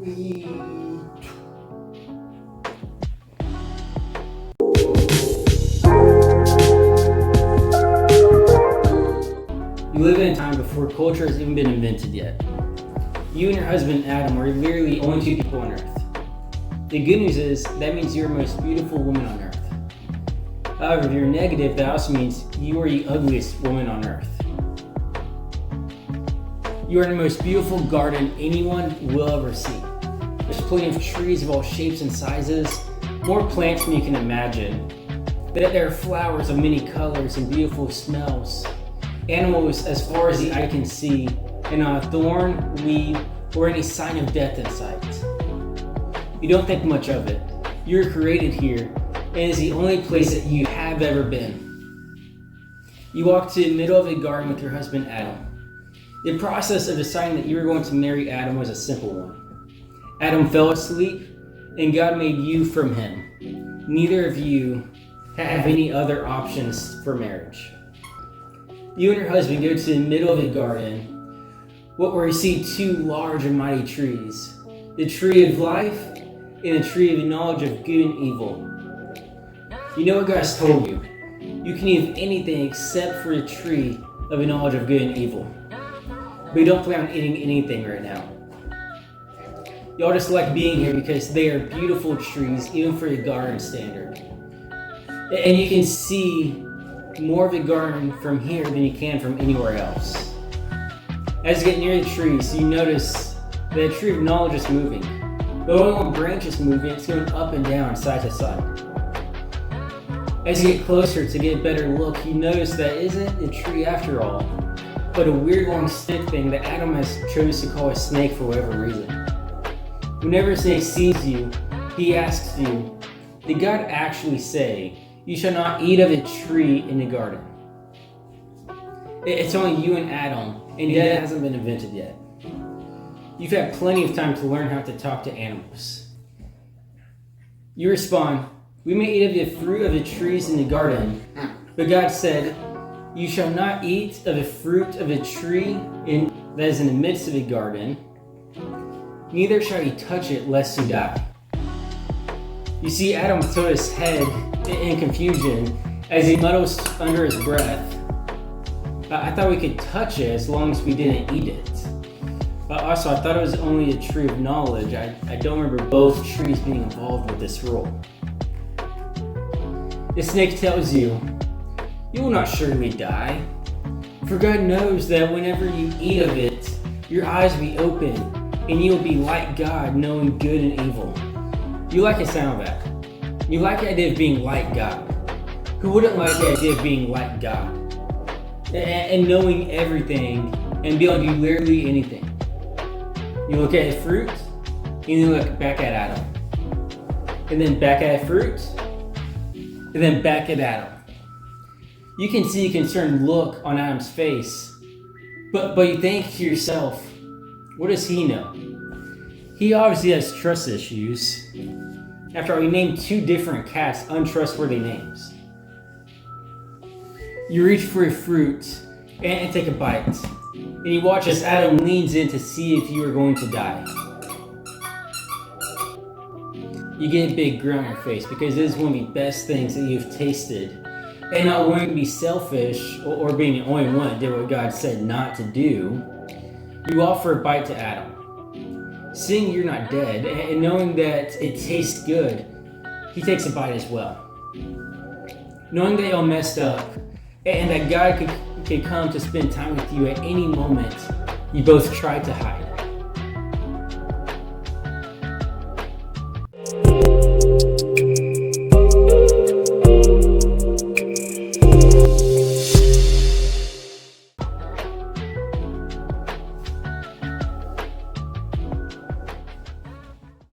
You live in a time before culture has even been invented yet. You and your husband Adam are literally the only two people on earth. The good news is that means you're the most beautiful woman on earth. However, if you're negative, that also means you are the ugliest woman on earth. You are in the most beautiful garden anyone will ever see. There's plenty of trees of all shapes and sizes, more plants than you can imagine. But there are flowers of many colors and beautiful smells, animals as far as the eye can see, and not a thorn, weed, or any sign of death in sight. You don't think much of it. You're created here, and it is the only place that you have ever been. You walk to the middle of a garden with your husband Adam. The process of deciding that you were going to marry Adam was a simple one. Adam fell asleep, and God made you from him. Neither of you have any other options for marriage. You and your husband go to the middle of a garden, where you see two large and mighty trees, the tree of life and the tree of the knowledge of good and evil. You know what God has told you. You can eat anything except for the tree of the knowledge of good and evil. But you don't plan on eating anything right now. Y'all just like being here because they are beautiful trees, even for a garden standard. And you can see more of the garden from here than you can from anywhere else. As you get near the trees, you notice that the tree of knowledge is moving. But only one branch is moving, it's going up and down, side to side. As you get closer to get a better look, you notice that isn't a tree after all, but a weird long stick thing that Adam has chosen to call a snake for whatever reason. Whenever a snake sees you, he asks you, did God actually say, you shall not eat of a tree in the garden? It's only you and Adam, and that hasn't been invented yet. You've had plenty of time to learn how to talk to animals. You respond, we may eat of the fruit of the trees in the garden, but God said, you shall not eat of the fruit of a tree that is in the midst of a garden, neither shall you touch it lest you die. You see Adam throw his head in confusion as he mutters under his breath, I thought we could touch it as long as we didn't eat it. Also, I thought it was only a tree of knowledge. I don't remember both trees being involved with this rule. The snake tells you, you will not surely die. For God knows that whenever you eat of it, your eyes will be open, and you will be like God, knowing good and evil. You like the sound of that. You like the idea of being like God. Who wouldn't like the idea of being like God? And knowing everything, and being able to do literally anything. You look at a fruit, and you look back at Adam. And then back at a fruit, and then back at Adam. You can see a concerned look on Adam's face, but you think to yourself, what does he know? He obviously has trust issues. After all, he named two different cats untrustworthy names. You reach for a fruit and take a bite, and you watch as Adam leans in to see if you are going to die. You get a big grin on your face because it is one of the best things that you've tasted. And not wanting to be selfish or being the only one that did what God said not to do, you offer a bite to Adam. Seeing you're not dead and knowing that it tastes good, he takes a bite as well. Knowing that y'all messed up and that God could come to spend time with you at any moment, you both try to hide.